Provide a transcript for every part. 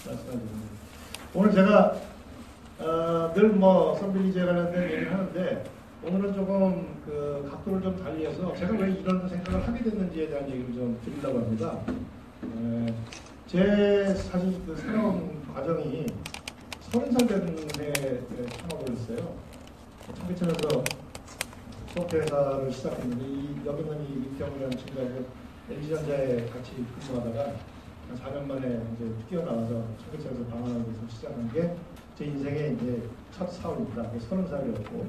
말씀드립니다. 오늘 제가 늘 뭐 선빌리지에 관련된 얘기를 하는데 오늘은 조금 그 각도를 좀 달리해서 제가 왜 이런 생각을 하게 됐는지에 대한 얘기를 좀 드리려고 합니다. 제 사실 그 살아온 과정이 30살 된 해에 창업을 했어요. 청계천에서 소프트웨어 회사를 시작했는데 여기 있는 이 이태영이라는 친구하고 LG전자에 같이 근무하다가 한 4년 만에 이제 뛰어나와서 청계천에서 방황하기 위해서 시작한 게 제 인생의 이제 첫 사업입니다. 30살이었고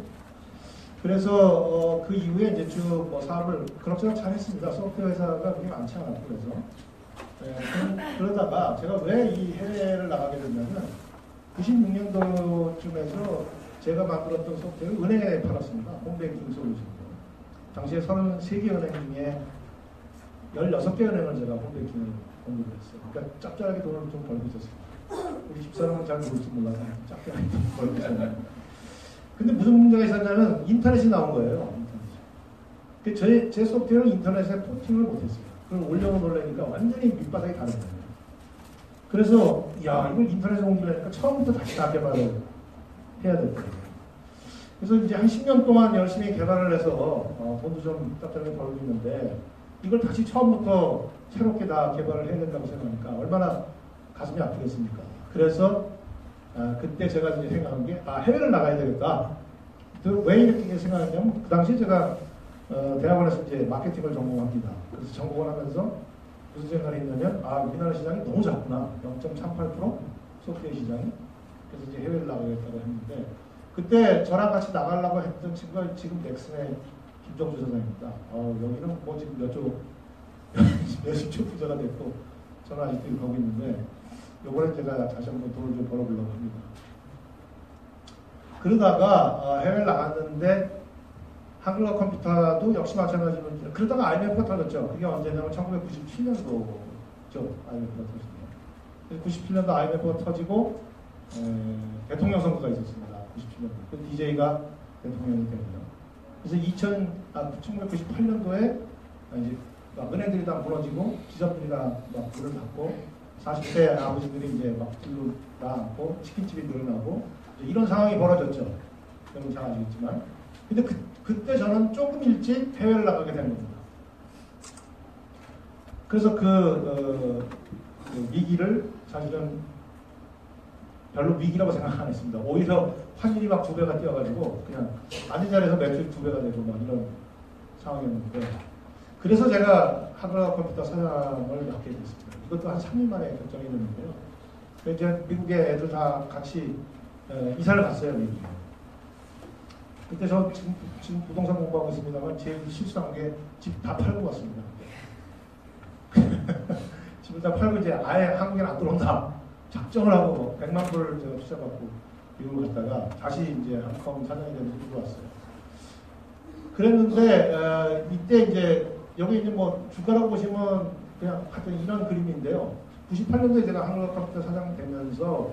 그래서 그 이후에 이제 쭉 뭐 사업을 그럭저럭 잘 했습니다. 소프트웨어 회사가 그게 많지 않았고 그래서 그러다가 제가 왜 이 해외를 나가게 됐냐면 96년도쯤에서 제가 만들었던 소프트웨어를 은행에 팔았습니다. 홈뱅킹 솔루션으로. 당시에 33개 은행 중에 16개 은행을 제가 홈뱅킹을 공부를 했어요. 그러니까 짭짤하게 돈을 좀 벌고 있었습니다. 우리 집사람은 잘 모를지 몰라서 짭짤하게 벌고 있었는데. 근데 무슨 문제가 있었냐면 인터넷이 나온 거예요. 인터넷이. 제 소프트웨어는 인터넷에 포팅을 못했어요. 그걸 올려놓으려니까 완전히 밑바닥이 다른 거예요. 그래서 야 이걸 인터넷에 옮기려니까 처음부터 다시 다 개발을 해야 됐거든요. 그래서 이제 한 10년 동안 열심히 개발을 해서 돈도 좀 짭짤하게 벌고 있는데 이걸 다시 처음부터 새롭게 다 개발을 해야 된다고 생각하니까 얼마나 가슴이 아프겠습니까? 그래서 그때 제가 이제 생각한 게 해외를 나가야 되겠다. 왜 이렇게 생각했냐면 그 당시에 제가 대학원에서 이제 마케팅을 전공합니다. 그래서 전공을 하면서 무슨 생각을 했냐면 우리나라 시장이 너무 작구나. 0.38% 소프트웨어 시장이. 그래서 이제 해외를 나가겠다고 했는데 그때 저랑 같이 나가려고 했던 친구가 지금 넥슨의 김정주 사장입니다. 여기는 뭐 지금 몇십 조 부자가 됐고 저는 아직도 거기 있는데 요번에 제가 다시 한번 돈을 좀 벌어보려고 합니다. 그러다가 해외를 나갔는데 한글과 컴퓨터도 역시 마찬가지로 그러다가 IMF가 터졌죠. 그게 언제냐면 1997년도죠. IMF가 터졌네요. 97년도 IMF가 터지고 대통령 선거가 있었습니다. 97년도. 그 DJ가 대통령이 되고요. 그래서 1998년도에 이제 은행들이 다 무너지고 기업들이 다 물을 받고 40대 아버지들이 이제 막 불로 다 앉고 치킨집이 늘어나고 이런 상황이 벌어졌죠. 여러분 잘 아시겠지만. 근데 그때 저는 조금 일찍 해외를 나가게 된 겁니다. 그래서 그 위기를 사실은 별로 위기라고 생각 안 했습니다. 오히려 환율이 막 2배가 뛰어가지고 그냥 앉은 자리에서 매출 2배가 되고 막 이런 상황이었는데 그래서 제가 한글과 컴퓨터 사장을 맡게 됐습니다. 이것도 한 3일 만에 결정이 됐는데요. 이제 미국에 애들 다 같이 이사를 갔어요, 미국에. 그때 저 지금 부동산 공부하고 있습니다만 제일 실수한 게 집 다 팔고 왔습니다. 집을 다 팔고 이제 아예 한국에 안 들어온다. 작정을 하고 100만 불을 제가 투자받고 미국을 갔다가 다시 이제 한컴 사장이 되면서 들어왔어요. 그랬는데 이때 이제 여기 이제 뭐 주가라고 보시면 그냥 하여튼 이런 그림인데요. 98년도에 제가 한글과 컴퓨터 사장 되면서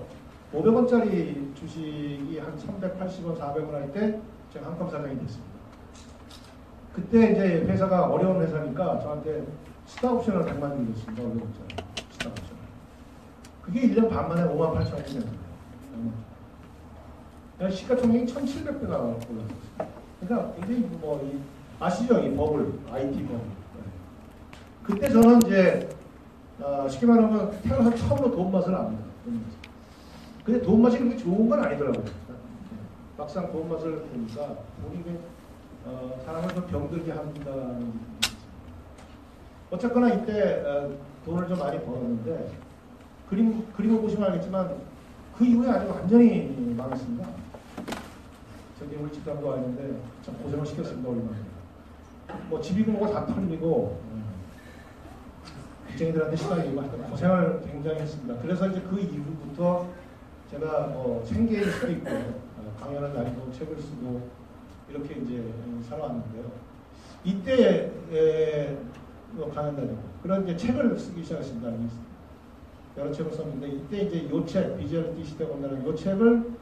500원짜리 주식이 한 380원, 400원 할 때 제가 한컴 사장이 됐습니다. 그때 이제 회사가 어려운 회사니까 저한테 스타옵션을 100만 원 줬습니다. 500원짜리 스타옵션. 그게 1년 반 만에 5만 8천 원이 됐어요. 시가총액이 1,700배가 올랐었어요. 그러니까 굉장히 뭐 아시죠? 이 버블, IT 버블. 그때 저는 이제 쉽게 말하면 태어나서 처음으로 돈 맛을 압니다. 근데 돈 맛이 그렇게 좋은 건 아니더라고요. 막상 돈 맛을 보니까 우리 사람을 좀 병들게 한다는 느낌이 있습니다. 어쨌거나 이때 돈을 좀 많이 벌었는데 그림을 보시면 알겠지만 그 이후에 아주 완전히 망했습니다. 저기 우리 집사람도 왔는데 참 고생을 시켰습니다. 얼마나. 뭐 집이고 뭐고 다 털리고 빚쟁이들한테 시달리고 하여튼 고생을 굉장히 했습니다. 그래서 이제 그 이후부터 제가 생계일 수도 있고 강연을 다니고 책을 쓰고 이렇게 이제 살아왔는데요. 이때 강연 다니고 그런 이제 책을 쓰기 시작했습니다. 여러 책을 썼는데 이때 이제 요 책 비주얼리티 시대 건너는 요 책을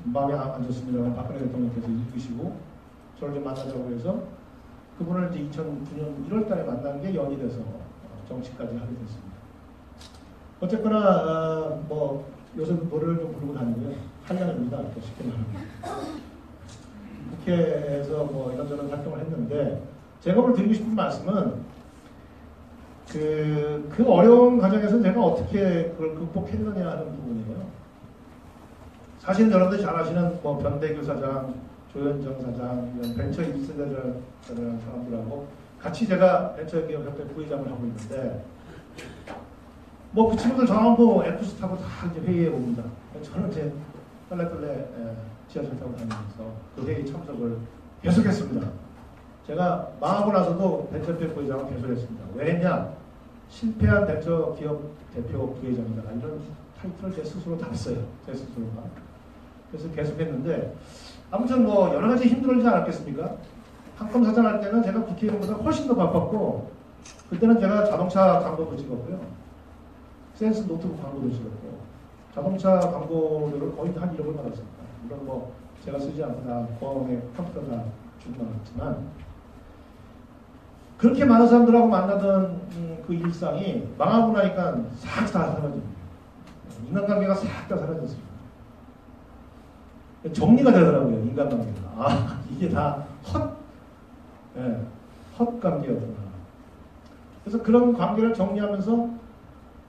마음에 안 좋습니다만 박근혜 대통령께서 읽으시고 저를 좀 만나자고 해서 그분을 이제 2009년 1월달에 만난 게 연이 돼서 정치까지 하게 됐습니다. 어쨌거나 뭐 요새 노래를 좀 부르고 다니고요. 한량입니다. 쉽게 말하면. 국회에서 뭐 이런저런 활동을 했는데 제가 오늘 드리고 싶은 말씀은 그 어려운 과정에서 제가 어떻게 그걸 극복했느냐 하는 부분이에요. 사실 여러분들 잘 아시는 뭐 변대규 사장, 조현정 사장 이런 벤처 1세대라는 사람들하고 같이 제가 벤처기업협회 부회장을 하고 있는데 뭐 그 친구들 전부 F스 타고 다 이제 회의에 옵니다. 저는 이제 떨레떨레 지하철 타고 다니면서 그 회의 참석을 계속했습니다. 제가 망하고 나서도 벤처협회 부회장을 계속했습니다. 왜 했냐? 실패한 벤처기업 대표 부회장이다. 이런 타이틀을 제 스스로 달았어요. 제 스스로가. 그래서 계속했는데 아무튼 뭐 여러 가지 힘들지 않았겠습니까? 한컴 사장할 때는 제가 국회의원보다 훨씬 더 바빴고 그때는 제가 자동차 광고도 찍었고요. 센스 노트북 광고도 찍었고 자동차 광고료를 거의 한 1억을 받았습니다. 물론 뭐 제가 쓰지 않고 다 고아원에 컴퓨터가 주고 나갔지만 그렇게 많은 사람들하고 만나던 그 일상이 망하고 나니까 싹 다 사라집니다. 인간관계가 싹 다 사라졌습니다. 정리가 되더라고요. 인간관계가. 아 이게 다 헛관계였구나. 그래서 그런 관계를 정리하면서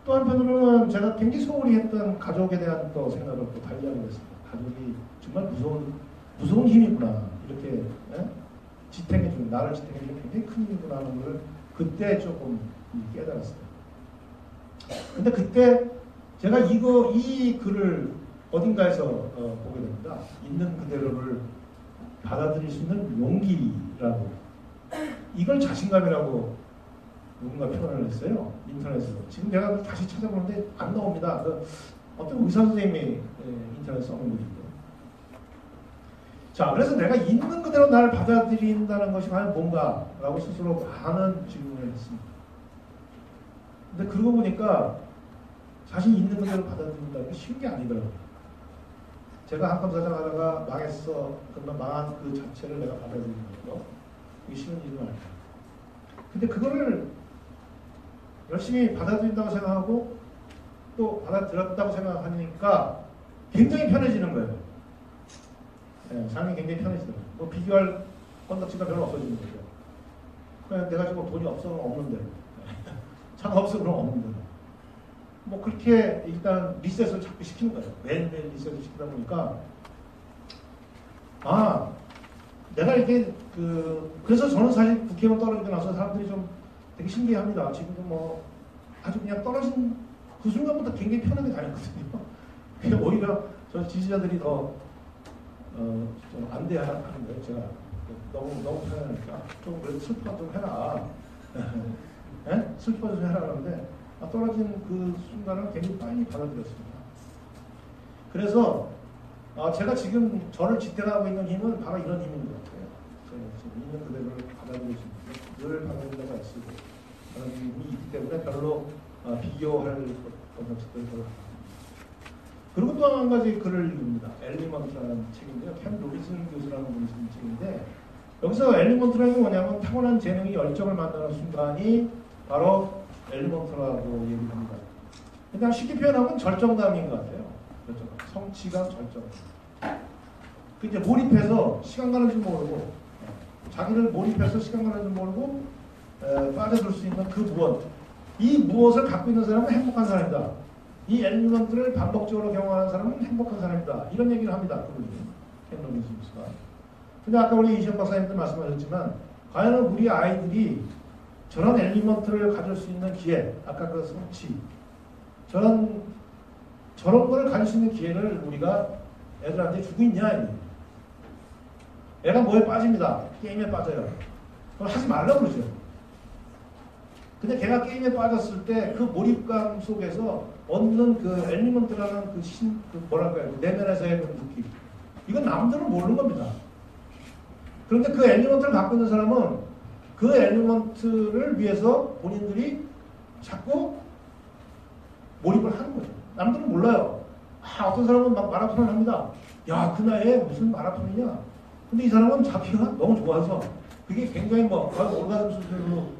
또 한편으로는 제가 굉장히 소홀히 했던 가족에 대한 또 생각을 또 달리하게 됐습니다. 가족이 정말 무서운 힘이구나. 이렇게 지탱해주는, 나를 지탱해주는 굉장히 큰 힘이구나 하는 걸 그때 조금 깨달았어요. 근데 그때 제가 이 글을 어딘가에서 보게 됩니다. 있는 그대로를 받아들일 수 있는 용기라고. 이걸 자신감이라고 누군가 표현을 했어요. 인터넷으로. 지금 제가 다시 찾아보는데 안 나옵니다. 어떤 의사 선생님이 인터넷에 써놓은 글인데. 자, 그래서 내가 있는 그대로 나를 받아들인다는 것이 과연 뭔가라고 스스로 많은 질문을 했습니다. 근데 그러고 보니까 자신 있는 그대로 받아들인다는 게 쉬운 게 아니더라고요. 제가 한컴 사장 하다가 망했어. 그러면 망한 그 자체를 내가 받아들이는 거. 이게 쉬운 일은 아니에요. 근데 그거를 열심히 받아들인다고 생각하고 또 받아들였다고 생각하니까 굉장히 편해지는 거예요. 삶이 굉장히 편해지더라고요. 뭐 비교할 건덕지가 별로 없어지는 거죠. 그냥 내가 지금 돈이 없어 없는데 차가 없어 그럼 없는데 뭐 그렇게 일단 리셋을 자꾸 시키는 거예요. 매일매일 리셋을 시키다 보니까 내가 이렇게 그래서 저는 사실 국회의원 떨어지고 나서 사람들이 좀 되게 신기해합니다. 지금도 뭐 아주 그냥 떨어진 그 순간부터 굉장히 편하게 다녔거든요. 그냥 오히려 저 지지자들이 더 좀 안돼하는 거예요. 제가 너무 편하니까 좀 그래도 슬퍼 좀 해라. 슬퍼 좀 해라 그러는데 떨어진 그 순간을 굉장히 빨리 받아들였습니다. 그래서 제가 지금 저를 지탱하고 있는 힘은 바로 이런 힘인 것 같아요. 지금 있는 그대로를 받아들일 수 있는 늘 받아들이다가 있고 그런 힘이 있기 때문에 별로 비교할 것들을 별로. 그리고 또 한 가지 글을 읽습니다. 엘리먼트라는 책인데요. 캔 로비슨 교수라는 분이 쓴 책인데 여기서 엘리먼트라는 게 뭐냐면 타고난 재능이 열정을 만나는 순간이 바로 엘리먼트라고 얘기를 합니다. 그냥 쉽게 표현하면 절정감인 것 같아요. 절정감. 성취감, 절정감. 그 이제 몰입해서 시간 가는 줄 모르고 자기를 몰입해서 시간 가는 줄 모르고 빠져들 수 있는 그 무엇. 이 무엇을 갖고 있는 사람은 행복한 사람이다. 이 엘리먼트를 반복적으로 경험하는 사람은 행복한 사람이다. 이런 얘기를 합니다. 그분이. 캔 로빈슨 교수가. 근데 아까 우리 이시영 박사님도 말씀하셨지만 과연 우리 아이들이 저런 엘리먼트를 가질 수 있는 기회, 아까 그 성취, 저런 거를 가질 수 있는 기회를 우리가 애들한테 주고 있냐? 애가 뭐에 빠집니다. 게임에 빠져요. 그럼 하지 말라고 그러죠. 근데 걔가 게임에 빠졌을 때 그 몰입감 속에서 얻는 그 엘리먼트라는 뭐랄까요, 내면에서의 그 느낌. 이건 남들은 모르는 겁니다. 그런데 그 엘리먼트를 갖고 있는 사람은 그 엘리먼트를 위해서 본인들이 자꾸 몰입을 하는 거죠. 남들은 몰라요. 어떤 사람은 막 마라톤을 합니다. 야, 그 나이에 무슨 마라톤이냐? 근데 이 사람은 자기가 너무 좋아서 그게 굉장히 거의 올가슴 수준으로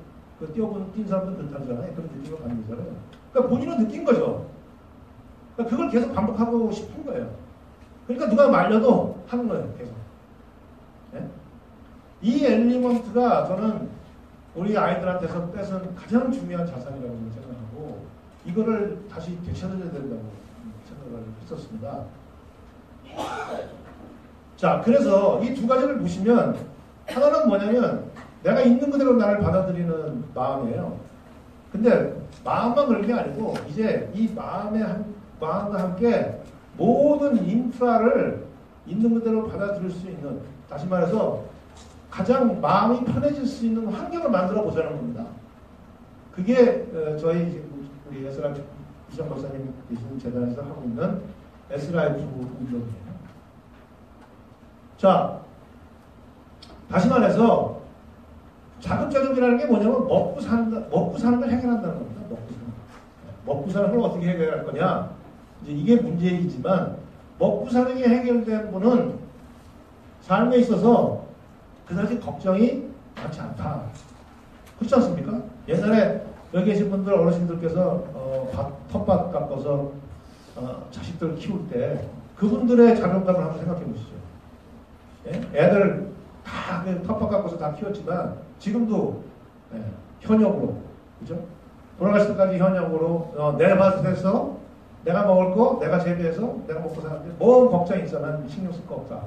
뛴 사람들 그렇다잖아요. 그런 느낌을 갖는 거잖아요. 그러니까 본인은 느낀 거죠. 그러니까 그걸 계속 반복하고 싶은 거예요. 그러니까 누가 말려도 하는 거예요, 계속. 네? 이 엘리먼트가 저는 우리 아이들한테서 뺏은 가장 중요한 자산이라고 생각하고 이거를 다시 되찾아야 된다고 생각을 했었습니다. 자, 그래서 이 두 가지를 보시면 하나는 뭐냐면 내가 있는 그대로 나를 받아들이는 마음이에요. 근데 마음만 그런 게 아니고 이제 이 마음과 함께 모든 인프라를 있는 그대로 받아들일 수 있는, 다시 말해서 가장 마음이 편해질 수 있는 환경을 만들어 보자는 겁니다. 그게 저희 우리 에스라이프 이정 박사님 계신 재단에서 하고 있는 에스라이프 운동이에요. 자, 다시 말해서 자급자족이라는 게 뭐냐면 먹고 사는 걸 해결한다는 겁니다. 먹고 사는 걸 어떻게 해결할 거냐? 이제 이게 문제이지만 먹고 사는 게 해결된 분은 삶에 있어서 그다지 걱정이 많지 않다. 그렇지 않습니까? 옛날에 여기 계신 분들 어르신들께서 텃밭 깎아서 자식들 키울 때 그분들의 자존감을 한번 생각해 보시죠. 예? 애들 다 그 텃밭 깎아서 다 키웠지만 지금도 현역으로, 그죠? 돌아가실 때까지 현역으로 내 밭에서 내가 먹을 거 내가 재배해서 내가 먹고 사는데 뭔 걱정이 있어. 난 신경 쓸 거 없다.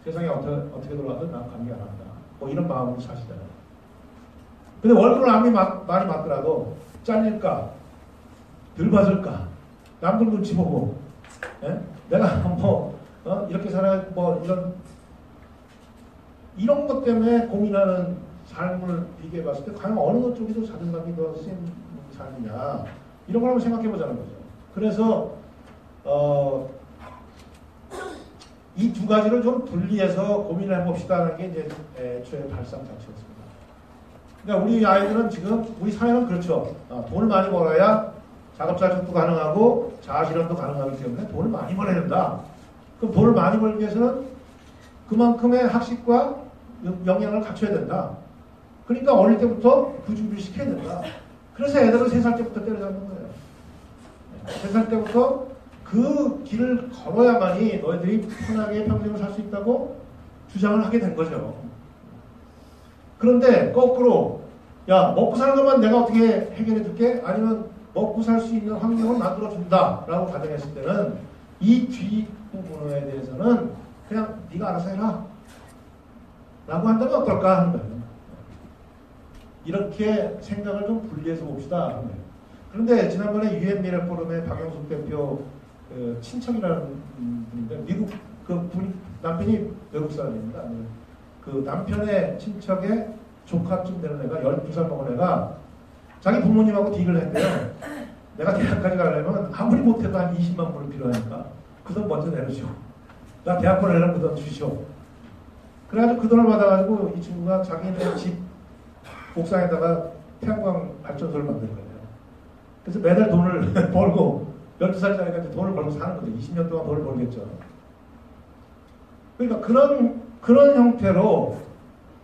세상이 어떻게 돌아가든 난 관계 안 한다. 뭐 이런 마음으로 사시잖아요. 근데 월급을 아무리 많이 받더라도 잘릴까? 덜 받을까? 남들 눈치 보고, 예? 내가 이렇게 살아야 이런 것 때문에 고민하는 삶을 비교해 봤을 때 과연 어느 쪽이 더 자존감이 더 센 삶이냐? 이런 걸 한번 생각해 보자는 거죠. 그래서 이 두 가지를 좀 분리해서 고민을 해봅시다 하는 게 이제 애초에 발상 자체였습니다. 그러니까 우리 아이들은 지금, 우리 사회는 그렇죠. 돈을 많이 벌어야 작업자족도 가능하고 자아실현도 가능하기 때문에 돈을 많이 벌어야 된다. 그럼 돈을 많이 벌기 위해서는 그만큼의 학식과 영향을 갖춰야 된다. 그러니까 어릴 때부터 그 준비를 시켜야 된다. 그래서 애들을 3살 때부터 때려잡는 거예요. 3살 때부터 그 길을 걸어야만이 너희들이 편하게 평생을 살 수 있다고 주장을 하게 된 거죠. 그런데 거꾸로, 야, 먹고 사는 것만 내가 어떻게 해결해 줄게? 아니면 먹고 살 수 있는 환경을 만들어 준다 라고 가정했을 때는 이 뒷부분에 대해서는 그냥 네가 알아서 해라 라고 한다면 어떨까 하는 거예요. 이렇게 생각을 좀 분리해서 봅시다 하는 거예요. 그런데 지난번에 유엔 미래 포럼의 박영숙 대표 친척이라는 분인데, 미국 남편이 외국 사람입니다. 그 남편의 친척의 조카쯤 되는 애가 12살 먹은 애가 자기 부모님하고 딜을 했대요. 내가 대학까지 가려면 아무리 못해도 한 20만 불은 필요하니까 그 돈 먼저 내놓으시오. 나 대학 보내려면 그 돈 주시오. 그래가지고 그 돈을 받아가지고 이 친구가 자기네 집 옥상에다가 태양광 발전소를 만든 거예요. 그래서 매달 돈을 벌고 12살짜리가 이제 돈을 벌고 사는 거죠. 20년 동안 돈을 벌겠죠. 그러니까 그런 형태로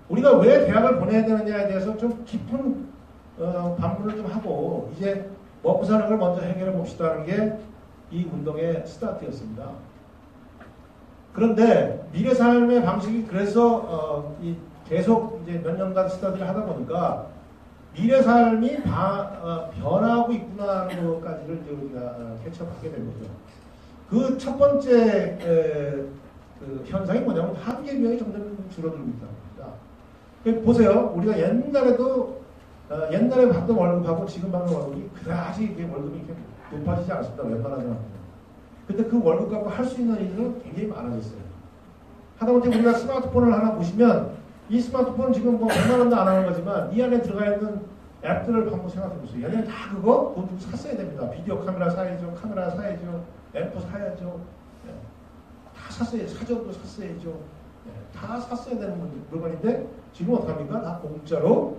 우리가 왜 대학을 보내야 되느냐에 대해서 좀 깊은 반문을 좀 하고 이제 먹고 사는 걸 먼저 해결해 봅시다는 게 이 운동의 스타트였습니다. 그런데 미래 삶의 방식이 그래서 계속 이제 몇 년간 스타트를 하다 보니까 미래 삶이 변하고 있구나 하는 것까지를 이제 우리가 캐치업하게 된 거죠. 그 첫 번째 그 현상이 뭐냐면 한계 비용이 점점 줄어들고 있다는 겁니다. 보세요. 우리가 옛날에 받던 월급하고 지금 받는 월급이 그다지 월급이 이렇게 높아지지 않습니다. 웬만한 사람들은. 근데 그 월급 갖고 할 수 있는 일은 굉장히 많아졌어요. 하다못해 우리가 스마트폰을 하나 보시면 이 스마트폰 지금 뭐 100만 원도 안 하는 거지만 이 안에 들어가 있는 앱들을 한번 생각해 보세요. 얘네는 다 그거 돈 주고 샀어야 됩니다. 비디오 카메라 사야죠. 카메라 사야죠. 앰프 사야죠. 네. 다 샀어야, 사전도 샀어야죠. 네. 다 샀어야 되는 물건인데 지금 어떡합니까? 다 공짜로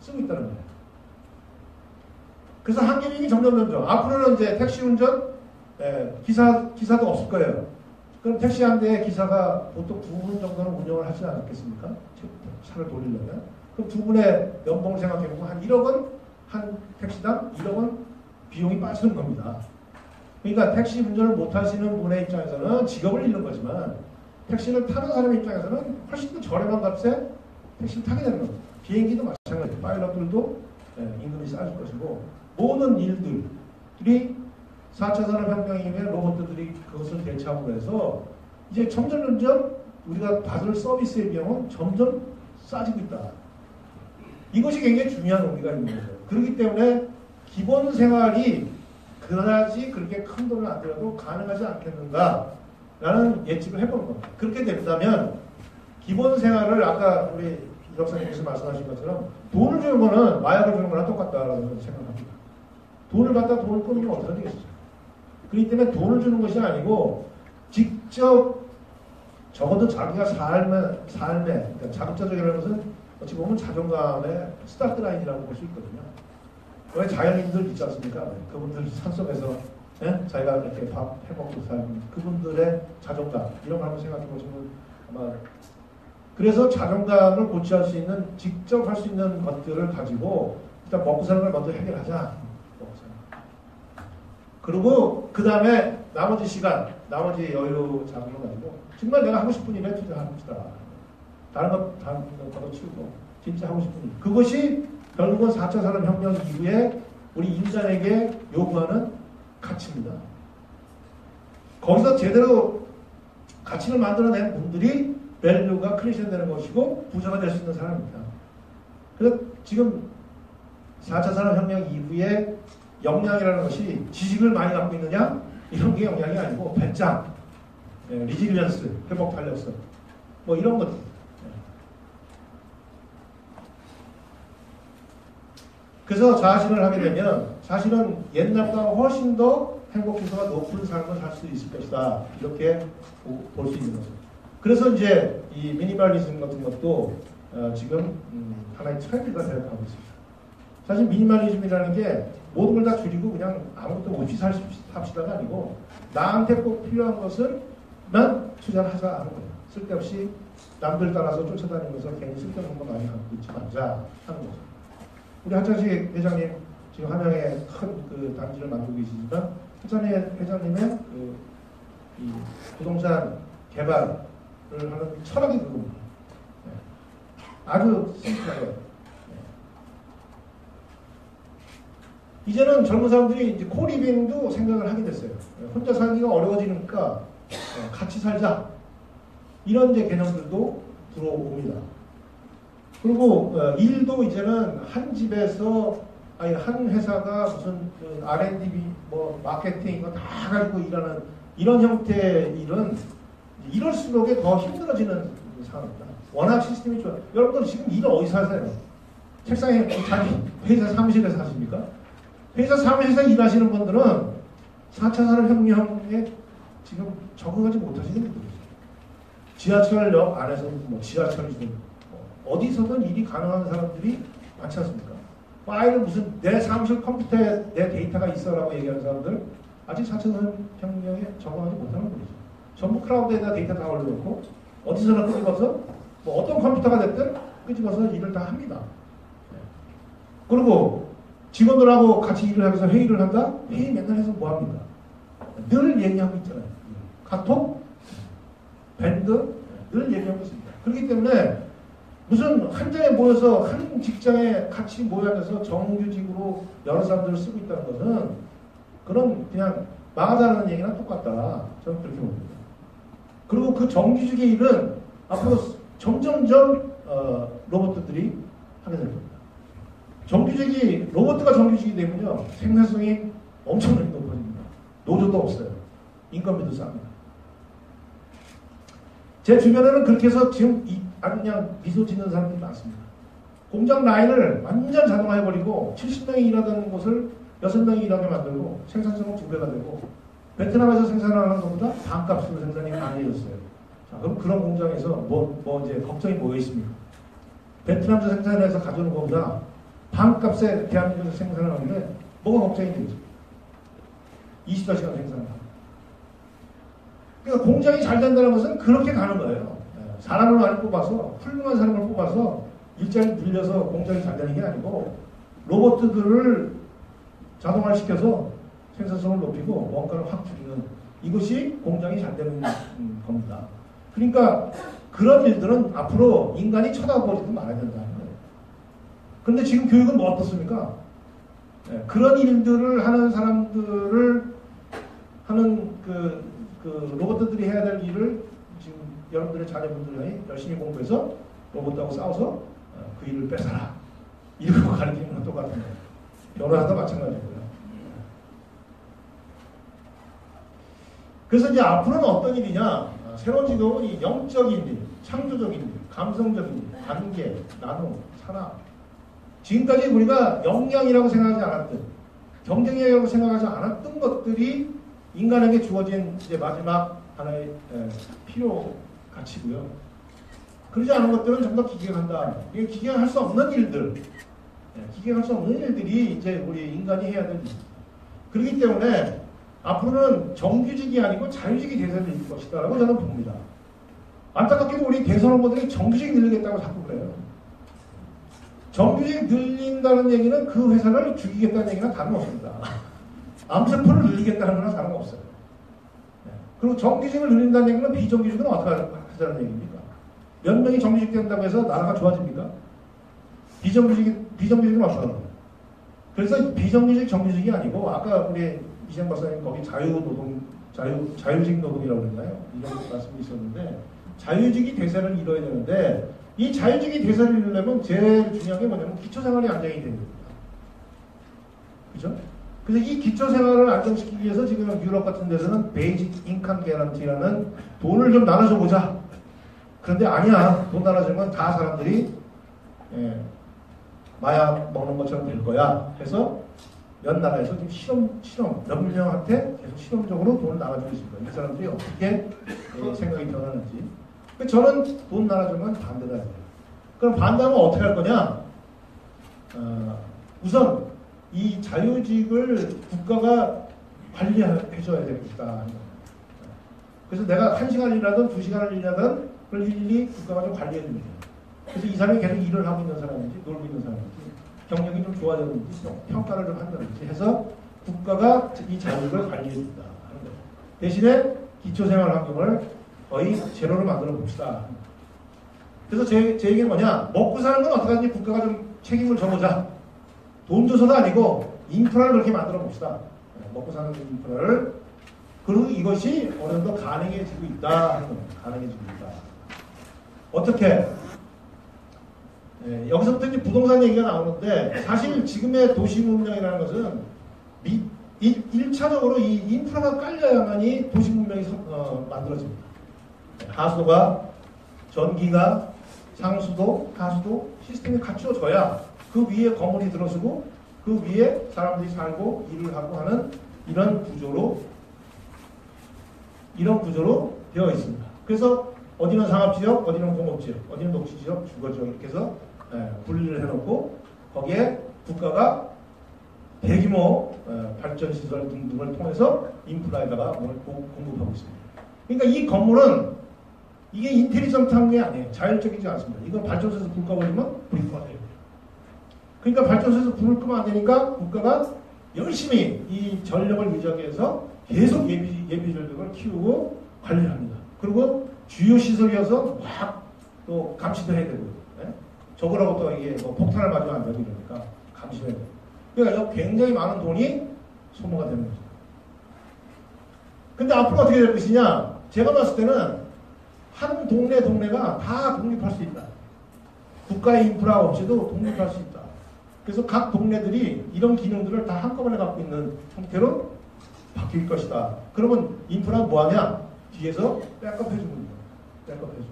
쓰고 있다는 거예요. 그래서 한계비용이 점점 앞으로는 이제 택시 운전, 기사도 없을 거예요. 그럼 택시 한 대의 기사가 보통 2분 정도는 운영을 하지 않았겠습니까? 차를 돌리려면. 그럼 2분의 연봉을 생각해보면 한 1억은 한 택시당 1억은 비용이 빠지는 겁니다. 그러니까 택시 운전을 못 하시는 분의 입장에서는 직업을 잃는 거지만 택시를 타는 사람 입장에서는 훨씬 더 저렴한 값에 택시를 타게 되는 겁니다. 비행기도 마찬가지예요. 파일럿들도 임금이 싸질 것이고 모든 일들이 4차 산업혁명 이후에 로봇들이 그것을 대체함으로 해서 이제 점점 우리가 받을 서비스의 비용은 점점 싸지고 있다. 이것이 굉장히 중요한 의미가 있는 거죠. 그렇기 때문에 기본 생활이 그다지 그렇게 큰 돈을 안 들여도 가능하지 않겠는가라는 예측을 해보는 겁니다. 그렇게 된다면 기본 생활을 아까 우리 이덕사님께서 말씀하신 것처럼 돈을 주는 거는 마약을 주는 거랑 똑같다라고 생각합니다. 돈을 받다 돈을 끊으면 어떻게 되겠어요? 그렇기 때문에 돈을 주는 것이 아니고 직접 적어도 자기가 삶의 그러니까 자급자족이라는 것은 어찌 보면 자존감의 스타트라인이라고 볼 수 있거든요. 왜 자연인들 있지 않습니까? 그분들 산속에서 자기가 이렇게 밥 해먹고 살는 그분들의 자존감 이런 거 한번 생각해 보시면 아마 그래서 자존감을 고취할 수 있는 직접 할 수 있는 것들을 가지고 일단 먹고 사는 걸 먼저 해결하자. 그리고 그 다음에 나머지 시간, 나머지 여유 자금을 가지고 정말 내가 하고 싶은 일에 투자합시다. 다른 거 걷어치우고 진짜 하고 싶은 일. 그것이 결국은 4차 산업혁명 이후에 우리 인간에게 요구하는 가치입니다. 거기서 제대로 가치를 만들어낸 분들이 밸류가 크리에이션 되는 것이고 부자가 될 수 있는 사람입니다. 그래서 지금 4차 산업혁명 이후에 역량이라는 것이 지식을 많이 갖고 있느냐? 이런 게 역량이 아니고 배짱, 리질리언스, 회복 탄력성 뭐 이런 것들. 그래서 자신을 하게 되면 사실은 옛날보다 훨씬 더 행복지수가 높은 삶을 살 수 있을 것이다. 이렇게 볼 수 있는 거죠. 그래서 이제 이 미니멀리즘 같은 것도 지금 하나의 트렌드가 되어가고 있습니다. 사실 미니멀리즘이라는 게 모든 걸 다 줄이고 그냥 아무것도 없이 삽시다가 아니고 나한테 꼭 필요한 것을만 투자를 하자 하는 거예요. 쓸데없이 남들 따라서 쫓아다니면서 괜히 쓸데없는 거 많이 갖고 있지 말자 하는 거죠. 우리 한창식 회장님 지금 함양에 큰 그 단지를 만들고 계시지만 한창식 회장님의 이 부동산 개발을 하는 철학이 그겁니다. 아주 심플해요. 이제는 젊은 사람들이 이제 코리빙도 생각을 하게 됐어요. 혼자 살기가 어려워지니까 같이 살자. 이런 이제 개념들도 들어옵니다. 그리고 일도 이제는 한 집에서 아니 한 회사가 무슨 R&D 뭐 마케팅 이거 다 가지고 일하는 이런 형태의 일은 이럴수록 더 힘들어지는 상황입니다. 워낙 시스템이 좋아요. 여러분들 지금 일 어디서 하세요? 책상에 자기 회사 사무실에서 하십니까? 회사 사무실에서 일하시는 분들은 4차 산업혁명에 지금 적응하지 못하시는 분들이죠. 지하철역 안에서 뭐 지하철이든 어디서든 일이 가능한 사람들이 많지 않습니까? 파일은 무슨 내 사무실 컴퓨터에 내 데이터가 있어라고 얘기하는 사람들 아직 4차 산업혁명에 적응하지 못하는 분이죠. 전부 클라우드에다 데이터 다 올려놓고 어디서나 끄집어서 뭐 어떤 컴퓨터가 됐든 끄집어서 일을 다 합니다. 그리고 직원들하고 같이 일을 하면서 회의를 한다? 회의 맨날 해서 뭐 합니까? 늘 얘기하고 있잖아요. 카톡, 밴드, 늘 얘기하고 있습니다. 그렇기 때문에 무슨 한 장에 모여서 한 직장에 같이 모여서 정규직으로 여러 사람들을 쓰고 있다는 것은 그런 그냥 망하자는 얘기랑 똑같다. 저는 그렇게 봅니다. 그리고 그 정규직의 일은 앞으로 점점점 로봇들이 하게 될 겁니다. 정규직이 로봇가 정규직이 되면요 생산성이 엄청나게 높아집니다. 노조도 없어요. 인건비도 쌉니다. 제 주변에는 그렇게 해서 지금 아주 그냥 미소 짓는 사람들이 많습니다. 공장 라인을 완전 자동화해버리고 70명이 일하던 곳을 6명이 일하게 만들고 생산성은 2배가 되고 베트남에서 생산하는 것보다 반값으로 생산이 가능해졌어요. 자, 그럼 그런 공장에서 뭐 이제 걱정이 뭐가 있습니까? 베트남에서 생산해서 가져오는 것보다 반값에 대한민국에서 생산을 하는데 뭐가 걱정이 되죠? 24시간 생산을 하고. 그러니까 공장이 잘 된다는 것은 그렇게 가는 거예요. 사람을 많이 뽑아서 훌륭한 사람을 뽑아서 일자리를 늘려서 공장이 잘 되는 게 아니고 로봇들을 자동화시켜서 생산성을 높이고 원가를 확 줄이는 이것이 공장이 잘 되는 겁니다. 그러니까 그런 일들은 앞으로 인간이 쳐다보지도 말아야 된다는 거예요. 그런데 지금 교육은 뭐 어떻습니까? 네, 그런 일들을 하는 사람들을 하는 그 로봇들이 해야 될 일을 지금 여러분들의 자녀분들이 열심히 공부해서 로봇하고 싸워서 그 일을 뺏어라. 이러고 가르치는 건 똑같은 거예요. 변호사도 마찬가지고요. 그래서 이제 앞으로는 어떤 일이냐? 새로운 지도는 이 영적인 일, 창조적인 일, 감성적인 일, 관계, 나눔, 산업. 지금까지 우리가 역량이라고 생각하지 않았던, 경쟁력이라고 생각하지 않았던 것들이 인간에게 주어진 이제 마지막 하나의 필요 가치고요. 그러지 않은 것들은 전부 다 기계한다. 이게 기계가 할 수 없는 일들, 기계가 할 수 없는 일들이 이제 우리 인간이 해야 될 일. 그렇기 때문에 앞으로는 정규직이 아니고 자유직이 대세를 이룰 것이다라고 저는 봅니다. 안타깝게도 우리 대선 후보들이 정규직 늘리겠다고 자꾸 그래요. 정규직 늘린다는 얘기는 그 회사를 죽이겠다는 얘기는 다름없습니다. 암세포를 늘리겠다는 거나 다름없어요. 그리고 정규직을 늘린다는 얘기는 비정규직은 어떻게 하자는 얘기입니까? 몇 명이 정규직 된다고 해서 나라가 좋아집니까? 비정규직은 어떻게 하는 거예요? 그래서 비정규직, 정규직이 아니고 아까 우리 이재영 박사님 거기 자유직 노동이라고 그랬나요? 이런 말씀이 있었는데 자유직이 대세를 이뤄야 되는데 이 자유직이 대세를 이루려면 제일 중요한 게 뭐냐면 기초생활이 안정이 됩니다. 그죠? 그래서 이 기초생활을 안정시키기 위해서 지금 유럽 같은 데서는 베이직 인컴 개런티라는 돈을 좀 나눠줘 보자. 그런데 아니야. 돈 나눠주면 다 사람들이 마약 먹는 것처럼 될 거야. 해서 몇 나라에서 지금 실험 몇 명한테 계속 실험적으로 돈을 나눠주고 있습니다. 이 사람들이 어떻게 생각이 변하는지. 저는 돈 나눠주면 반대다 해요. 그럼 반대하면 어떻게 할 거냐? 우선 이 자유직을 국가가 관리해줘야 되겠다. 그래서 내가 1시간 일하든 2시간을 일하든 그걸 일일이 국가가 좀 관리해줍니다. 그래서 이 사람이 계속 일을 하고 있는 사람인지 놀고 있는 사람인지 경력이 좀 좋아졌는지 평가를 좀 한다든지 해서 국가가 이 자유직을 관리해준다 하는 거예요. 대신에 기초생활 환경을 거의 제로로 만들어 봅시다. 그래서 제 얘기는 뭐냐? 먹고 사는 건 어떻게 하든지 국가가 좀 책임을 져보자. 돈 줘서도 아니고 인프라를 그렇게 만들어 봅시다. 먹고 사는 인프라를. 그리고 이것이 어느 정도 가능해지고 있다 하는 겁니다. 가능해지고 있다. 어떻게? 여기서부터 이제 부동산 얘기가 나오는데 사실 지금의 도시 문명이라는 것은 1차적으로 이 인프라가 깔려야만이 도시 문명이 만들어집니다. 하수도가, 전기가, 상수도, 하수도 시스템이 갖추어져야 그 위에 건물이 들어서고 그 위에 사람들이 살고 일을 하고 하는 이런 구조로 되어 있습니다. 그래서 어디는 상업지역, 어디는 공업지역, 어디는 녹지지역, 주거지역 이렇게 해서 분리를 해놓고 거기에 국가가 대규모 발전시설 등등을 통해서 인프라에다가 공급하고 있습니다. 그러니까 이 건물은 이게 인텔리전트한 게 아니에요. 자율적이지 않습니다. 이건 발전소에서 불 꺼버리면 불이 꺼져요. 그러니까 발전소에서 불을 끄면 안 되니까 국가가 열심히 이 전력을 유지하기 위해서 계속 예비 전력을 키우고 관리를 합니다. 그리고 주요 시설이어서 막 또 감시도 해야 되고, 저거라고 또 이게 뭐 폭탄을 맞으면 안 되고 이러니까 감시해야 되고. 그러니까 굉장히 많은 돈이 소모가 되는 거죠. 근데 앞으로 어떻게 될 것이냐? 제가 봤을 때는 한 동네가 다 독립할 수 있다. 국가의 인프라 없이도 독립할 수 있다. 그래서 각 동네들이 이런 기능들을 다 한꺼번에 갖고 있는 형태로 바뀔 것이다. 그러면 인프라는 뭐하냐? 뒤에서 백업 해주는 거예요. 백업 해주는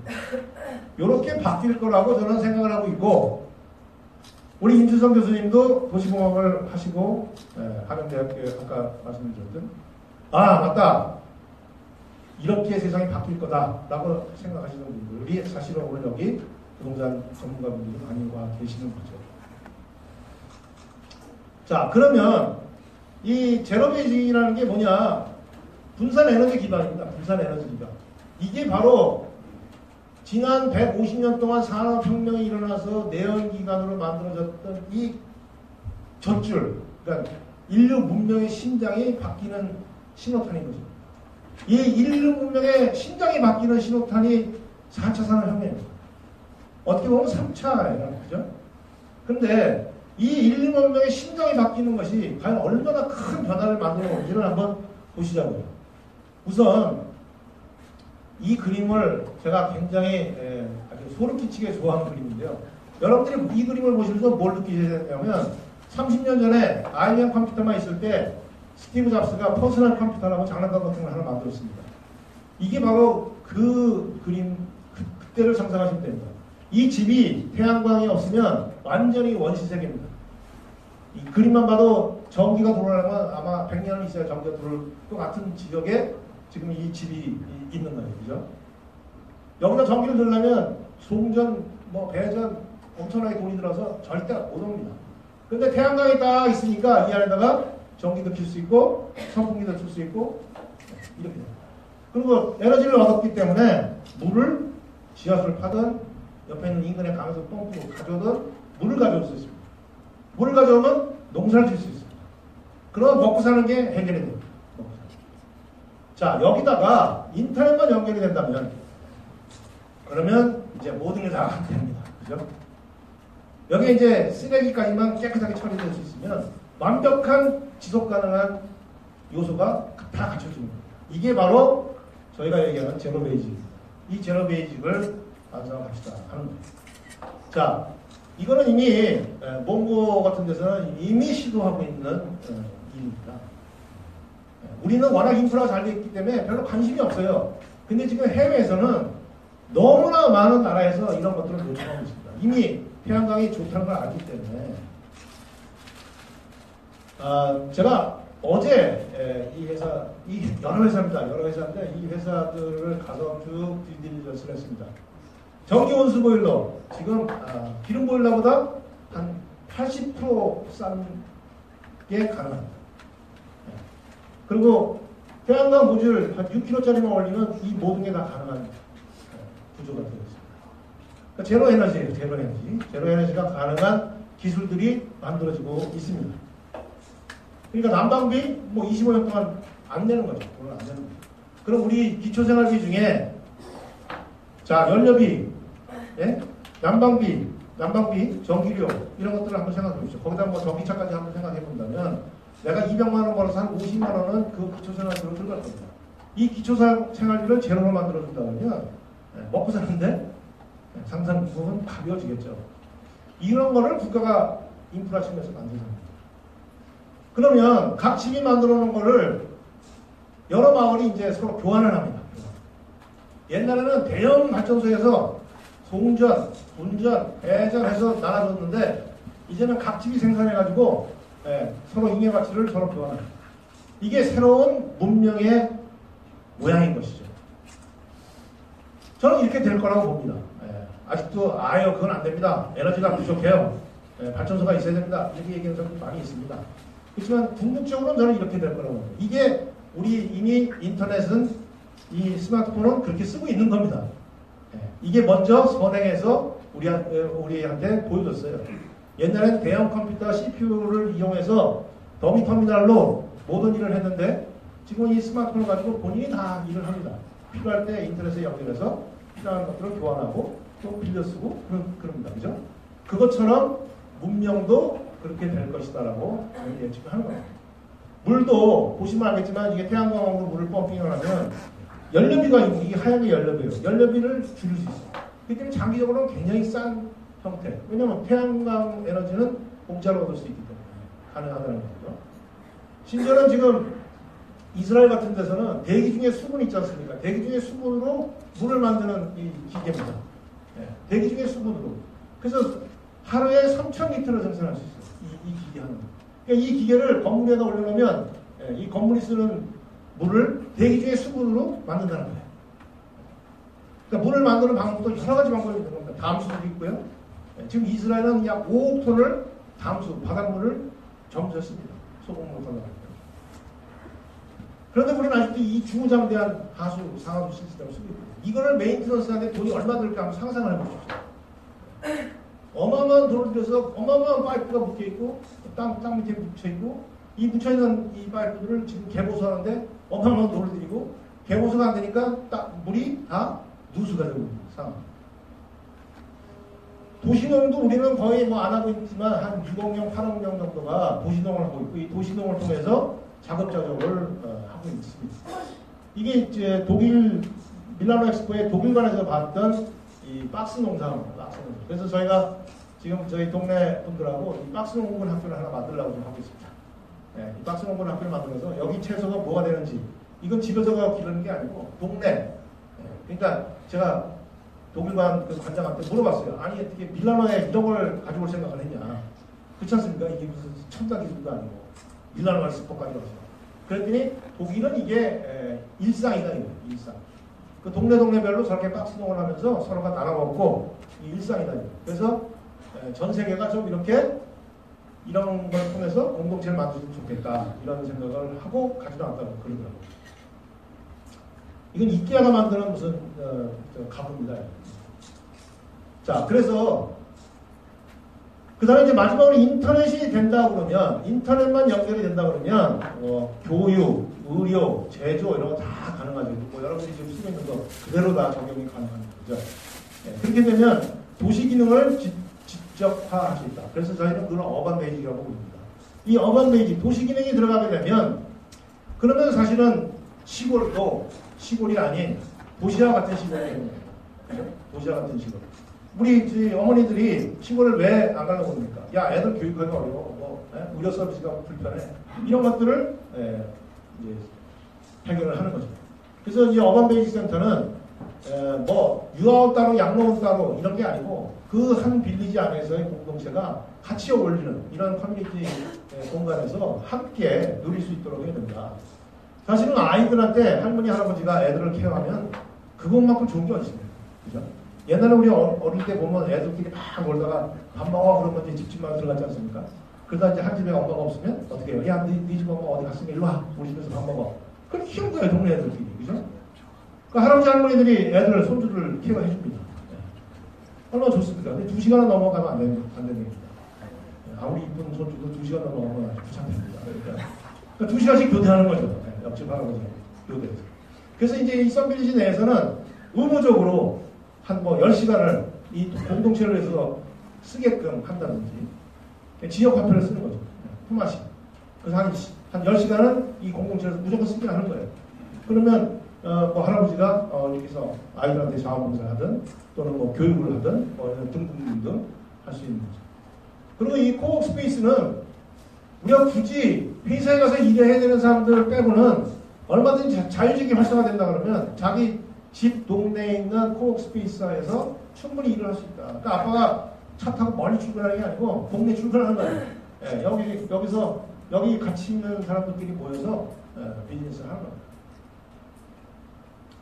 이렇게 바뀔 거라고 저는 생각을 하고 있고, 우리 임주성 교수님도 도시공학을 하시고 한양대학교에 아까 말씀드렸던 맞다. 이렇게 세상이 바뀔 거다라고 생각하시는 분들이 사실은 오늘 여기 부동산 전문가분들이 많이 와 계시는 거죠. 자, 그러면 이 제로베이징이라는 게 뭐냐? 분산 에너지 기반입니다. 분산 에너지 기반. 이게 바로 지난 150년 동안 산업혁명이 일어나서 내연기관으로 만들어졌던 이 젖줄, 그러니까 인류 문명의 심장이 바뀌는 신호탄인 거죠. 이 인류 문명의 심장이 바뀌는 신호탄이 4차 산업혁명입니다. 어떻게 보면 3차예요. 그죠? 근데 이 인류 문명의 심장이 바뀌는 것이 과연 얼마나 큰 변화를 만들어 온지를 한번 보시자고요. 우선 이 그림을 제가 굉장히 아주 소름 끼치게 좋아하는 그림인데요. 여러분들이 이 그림을 보시면서 뭘 느끼시냐면 30년 전에 IBM 컴퓨터만 있을 때 스티브 잡스가 퍼스널 컴퓨터라고 장난감 같은 걸 하나 만들었습니다. 이게 바로 그 그림, 그때를 상상하시면 됩니다. 이 집이 태양광이 없으면 완전히 원시세계입니다. 이 그림만 봐도 전기가 들어오려면 아마 100년은 있어야 전기가 들어올 것 같은 지역에 지금 이 집이 있는 거예요. 그죠? 여기다 전기를 들려면 송전, 배전 엄청나게 돈이 들어서 절대 못 옵니다. 근데 태양광이 딱 있으니까 이 안에다가 전기도 킬 수 있고 선풍기도 틀 수 있고 이렇게 됩니다. 그리고 에너지를 얻었기 때문에 물을 지하수를 파든 옆에 있는 인근에 가면서 펌프로 가져오든 물을 가져올 수 있습니다. 물을 가져오면 농사를 질 수 있습니다. 그럼 먹고 사는 게 해결이 됩니다. 자, 여기다가 인터넷만 연결이 된다면 그러면 이제 모든 게 다 됩니다. 그죠? 여기에 이제 쓰레기까지만 깨끗하게 처리될 수 있으면 완벽한 지속 가능한 요소가 다 갖춰집니다. 이게 바로 저희가 얘기하는 제로 베이직. 이 제로 베이직을 완성합시다 하는 거예요. 자, 이거는 이미 몽고 같은 데서는 이미 시도하고 있는 일입니다. 우리는 워낙 인프라가 잘 되어 있기 때문에 별로 관심이 없어요. 근데 지금 해외에서는 너무나 많은 나라에서 이런 것들을 요청하고 있습니다. 이미 태양광이 좋다는 걸 알기 때문에. 제가 어제 이 회사, 여러 회사입니다. 여러 회사인데 이 회사들을 가서 쭉 디딜리전스를 했습니다. 전기 온수 보일러, 지금 기름 보일러보다 한 80% 싼 게 가능합니다. 그리고 태양광 모듈 한 6kg짜리만 올리면 이 모든 게 다 가능한 구조가 되어 있습니다. 그러니까 제로 에너지예요. 제로 에너지. 제로 에너지가 가능한 기술들이 만들어지고 있습니다. 그러니까 난방비 25년 동안 안 내는 거죠. 돈을 안 내는 거죠. 그럼 우리 기초생활비 중에 자, 연료비, 예? 난방비, 전기료 이런 것들을 한번 생각해 보십시오. 거기다 전기차까지 한번 생각해 본다면 내가 200만 원 벌어서 한 50만 원은 그 기초생활비로 들어갈 겁니다. 이 기초생활비를 제로로 만들어준다면 먹고 사는데 상상 부분은 가벼워지겠죠. 이런 거를 국가가 인프라 측면에서 만들어야 합니다. 그러면 각 집이 만들어 놓은 거를 여러 마을이 이제 서로 교환을 합니다. 옛날에는 대형 발전소에서 송전, 운전, 배전해서 나눠줬는데 이제는 각 집이 생산해가지고 서로 잉여 가치를 서로 교환합니다. 이게 새로운 문명의 모양인 것이죠. 저는 이렇게 될 거라고 봅니다. 아직도 그건 안 됩니다. 에너지가 부족해요. 발전소가 있어야 됩니다. 이렇게 얘기하는 사람들이 많이 있습니다. 그렇지만 궁극적으로는 저는 이렇게 될 거라고 봅니다. 이게 우리 이미 인터넷은 이 스마트폰은 그렇게 쓰고 있는 겁니다. 이게 먼저 선행해서 우리한테 보여줬어요. 옛날엔 대형 컴퓨터 CPU를 이용해서 더미 터미널로 모든 일을 했는데 지금 이 스마트폰을 가지고 본인이 다 일을 합니다. 필요할 때 인터넷에 연결해서 필요한 것들을 교환하고 또 빌려 쓰고 그럽니다. 그죠? 그것처럼 문명도 그렇게 될 것이다라고 예측을 하는 거예요. 물도 보시면 알겠지만 이게 태양광으로 물을 펌핑을 하면 연료비가 이게 하얀 게 연료비예요. 연료비를 줄일 수 있어요. 그렇기 때문에 장기적으로는 굉장히 싼 형태. 왜냐하면 태양광 에너지는 공짜로 얻을 수 있기 때문에 가능하다는 거죠. 심지어는 지금 이스라엘 같은 데서는 대기 중에 수분 있지 않습니까? 대기 중에 수분으로 물을 만드는 이 기계입니다. 대기 중에 수분으로. 그래서 하루에 3,000리터를 생산할 수 있어요. 이 기계 하는 거. 그러니까 이 기계를 건물에다 올려놓으면 이 건물이 쓰는 물을 대기 중에 수분으로 만든다는 거예요. 그러니까 물을 만드는 방법도 여러 가지 방법이 있는 겁니다. 담수도 있고요. 지금 이스라엘은 약 5억 톤을 담수, 바닷물을 점수했습니다. 소금물을 건너가니까. 그런데 우리는 아직도 이 중후장대한 하수, 상하수 시스템을 쓰고 있거든요. 이거를 메인테넌스 하는데 돈이 얼마 들까 한번 상상을 해보십시오. 어마어마한 돈을 들여서 어마어마한 파이프가 묶여있고 땅 밑에 묻혀있고 이 묻혀있는 이 파이프들을 지금 개보수하는데 어마어마한 돈을 들이고 개보수가 안 되니까 딱 물이 다 누수가 되고 있는 상황. 도시농도 우리는 거의 뭐 안 하고 있지만 한 6억령, 8억령 정도가 도시농을 하고 있고 이 도시농을 통해서 자급자족을 하고 있습니다. 이게 이제 독일 밀라노 엑스포의 독일관에서 봤던 이 박스 농사입니다. 박스 농사. 그래서 저희가 지금 저희 동네 분들하고 이 박스 농군 학교를 하나 만들려고 좀 하고 있습니다. 네, 이 박스 농군 학교를 만들어서 여기 채소가 뭐가 되는지 이건 집에서가 기르는 게 아니고 동네. 네, 그러니까 제가 독일관 그 관장한테 물어봤어요. 아니 어떻게 밀라노에 이런 걸 가져올 생각을 했냐? 그렇지 않습니까? 이게 무슨 첨단 기술도 아니고 밀라노 엑스포까지 와서. 그랬더니 독일은 이게 일상이다 이거예요. 일상. 그 동네별로 저렇게 박스농을 하면서 서로가 나눠먹고 이 일상이다 이거예요. 그래서 전 세계가 좀 이렇게 이런 걸 통해서 공동체를 만들었으면 좋겠다 이런 생각을 하고 가져나왔다고 그러더라고요. 이건 이케아가 만드는 무슨 가구입니다. 자, 그래서 그 다음에 이제 마지막으로 인터넷이 된다 그러면 인터넷만 연결이 된다 그러면 교육, 의료, 제조 이런 거 다 가능하죠. 뭐 여러분들이 지금 쓰고 있는 거 그대로 다 적용이 가능한 거죠. 네, 그렇게 되면 도시 기능을 직접화할 수 있다. 그래서 저희는 그런 어반 베이직이라고 부릅니다. 이 어반 베이직, 도시 기능이 들어가게 되면 그러면 사실은 시골도 시골이 아닌 도시와 같은 시골이 되는 거예요. 도시와 같은 시골. 우리 어머니들이 시골을 왜 안 가려고 합니까? 야, 애들 교육하기 어려워. 의료 서비스가 불편해. 이런 것들을 이제 해결을 하는 거죠. 그래서 이 어반 베이직 센터는 뭐 유아원 따로 양로원 따로 이런 게 아니고 그 한 빌리지 안에서의 공동체가 같이 어울리는 이런 커뮤니티 공간에서 함께 누릴 수 있도록 해야 된다. 사실은 아이들한테 할머니 할아버지가 애들을 케어하면 그것만큼 좋은 게 어디 있습니까? 그죠? 옛날에 우리 어릴 때 보면 애들끼리 막 놀다가 밥 먹어 그러면 이제 집집마다 들어갔지 않습니까? 그러다 이제 한 집에 엄마가 없으면 어떻게 해요? 야, 네 집 엄마 어디 갔으면 일로 와. 우리 집에서 밥 먹어. 그렇게 키운 거예요, 동네 애들끼리. 그죠? 그 할아버지 할머니들이 애들, 손주를 케어해 줍니다. 네. 얼마나 좋습니까? 근데 2시간은 넘어가면 안 됩니다. 아무리 이쁜 손주도 2시간 넘어가면 아주 귀찮습니다. 그러니까 2시간씩 교대하는 거죠. 네. 옆집 할아버지 교대해서. 그래서 이제 이 썬빌리지 내에서는 의무적으로 한 뭐 10시간을 이 공동체를 위해서 쓰게끔 한다든지 지역 화폐를 쓰는 거죠. 품앗이. 그래서 한 10시간은 이 공동체에서 무조건 쓰게 하는 거예요. 그러면 뭐 할아버지가 여기서 아이들한테 자원봉사를 하든 또는 뭐 교육을 하든 뭐 등등등 할 수 있는 거죠. 그리고 이 코워크 스페이스는 우리가 굳이 회사에 가서 일해야 되는 사람들 빼고는 얼마든지 자유직이 활성화된다 그러면 자기 집 동네에 있는 코워크 스페이스에서 충분히 일을 할 수 있다. 그러니까 아빠가 차 타고 멀리 출근하는 게 아니고 동네 출근하는 거예요. 예, 여기서 여기 같이 있는 사람들끼리 모여서 비즈니스를 하는 거예요.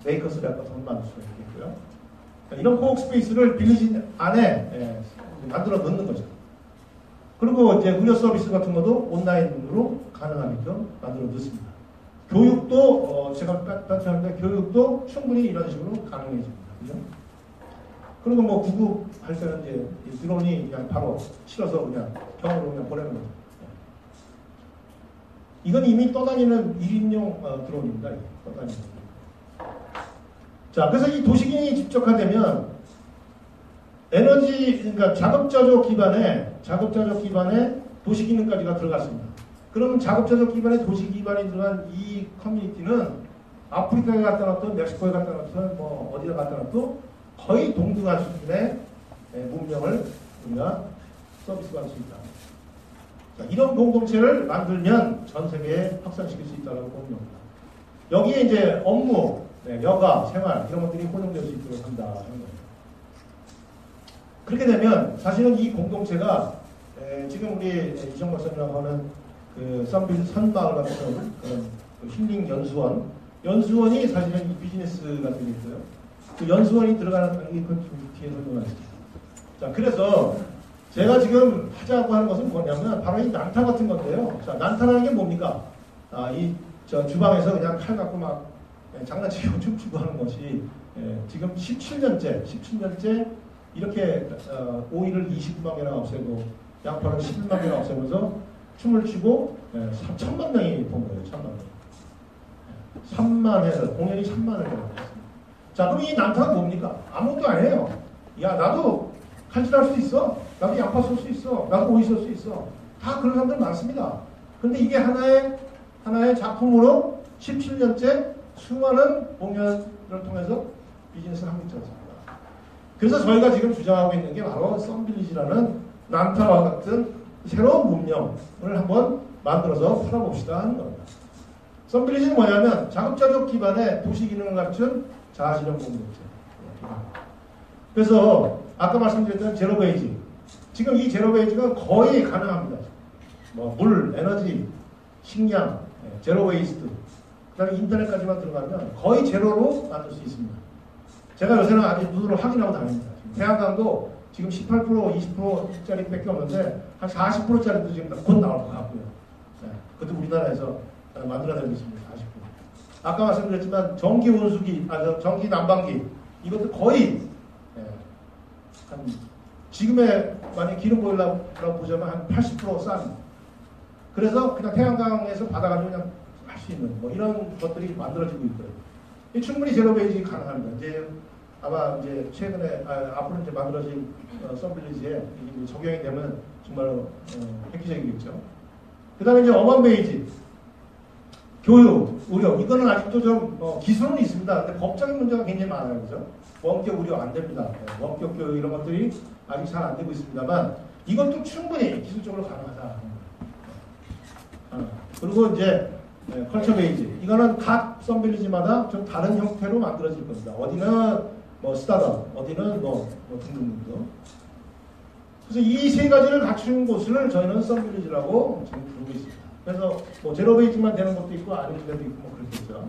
메이커스 랩과 돈 만들 수가 있겠고요. 그러니까 이런 코워크 스페이스를 빌리지 안에 만들어 넣는 거죠. 그리고 이제 의료 서비스 같은 것도 온라인으로 가능하게끔 만들어 넣습니다. 교육도 제가 발표하는데 교육도 충분히 이런 식으로 가능해집니다. 그죠? 그리고 뭐 구급할 때는 이제 드론이 그냥 바로 실어서 그냥 병원으로 그냥 보내는 거죠. 이건 이미 떠다니는 1인용 드론입니다. 떠다니는. 자, 그래서 이 도시기능이 집적화되면 에너지, 그러니까 자급자족 기반의 도시기능까지가 들어갔습니다. 그럼 자급자족 기반의 도시 기반이 들어간 이 커뮤니티는 아프리카에 갖다 놨든 멕시코에 갖다 놨든 뭐 어디다 갖다 놔도 거의 동등한 수준의 문명을 우리가 서비스할 수 있다. 자, 이런 공동체를 만들면 전 세계에 확산시킬 수 있다고 보는 겁니다. 여기에 이제 업무, 여가, 생활 이런 것들이 혼용될 수 있도록 한다 하는 겁니다. 그렇게 되면 사실은 이 공동체가 지금 우리 이정 박사님하고 하는 그 썬빌 선마을 같은 그런 그 힐링 연수원이 사실은 이 비즈니스가 되어 있어요. 그 연수원이 들어가는 그 뒤에 설명하겠습니다. 자, 그래서 제가 지금 하자고 하는 것은 뭐냐면 바로 이 난타 같은 건데요. 자, 난타라는 게 뭡니까? 저 주방에서 그냥 칼 갖고 막 장난치고 춤추고 하는 것이 지금 17년째 이렇게 오이를 29만 개나 없애고 양파를 11만 개나 없애면서 춤을 추고 3천만 명이 본 거예요. 1천만 명. 3만 회를 공연이 3만을 개최했습니다. 자, 그럼 이 난타가 뭡니까? 아무것도 아니에요. 야, 나도 칼질할 수 있어. 나도 양파 쏠 수 있어. 나도 오이 쏠 수 있어. 다 그런 사람들 많습니다. 근데 이게 하나의 작품으로 17년째 수많은 공연을 통해서 비즈니스를 하고 있지 않습니까? 그래서 저희가 지금 주장하고 있는 게 바로 썬빌리지라는 난타와 같은 새로운 문명을 한번 만들어서 팔아봅시다 하는 겁니다. 썬빌리지는 뭐냐면 자급자족 기반의 도시 기능을 갖춘 자아실현 공동체. 그래서 아까 말씀드렸던 제로베이지. 지금 이 제로베이지가 거의 가능합니다. 뭐 물, 에너지, 식량, 제로웨이스트, 그 다음에 인터넷까지만 들어가면 거의 제로로 만들 수 있습니다. 제가 요새는 아주 눈으로 확인하고 다닙니다. 태양광도 지금 18%, 20%짜리 밖에 없는데 한 40%짜리도 지금 곧 나올 것 같고요. 그것도 우리나라에서 만들어내고 있습니다. 40%. 아까 말씀드렸지만 전기 온수기, 전기 난방기 이것도 거의 한 지금의 만약 기름 보일러라고 보자면 한 80% 싼. 그래서 그냥 태양광에서 받아가지고 그냥 할 수 있는 뭐 이런 것들이 만들어지고 있고요. 충분히 제로베이지 가능합니다. 이제 아마 이제 최근에 앞으로 이제 만들어질 썬빌리지에 적용이 되면 정말로 획기적이겠죠. 그다음에 이제 어반베이지, 교육, 의료 이거는 아직도 좀 기술은 있습니다. 근데 법적인 문제가 굉장히 많아요, 그죠? 원격 의료 안 됩니다. 원격 교육 이런 것들이 아직 잘 안 되고 있습니다만 이것도 충분히 기술적으로 가능하다. 그리고 이제 컬처 베이지 이거는 각 썬빌리지마다 좀 다른 형태로 만들어질 겁니다. 어디는 뭐 스타트업, 어디는 뭐 등등등. 그래서 이 세 가지를 갖춘 곳을 저희는 썬빌리지라고 지금 부르고 있습니다. 그래서 뭐 제로 베이지만 되는 것도 있고 아닌 데도 있고 뭐 그렇겠죠.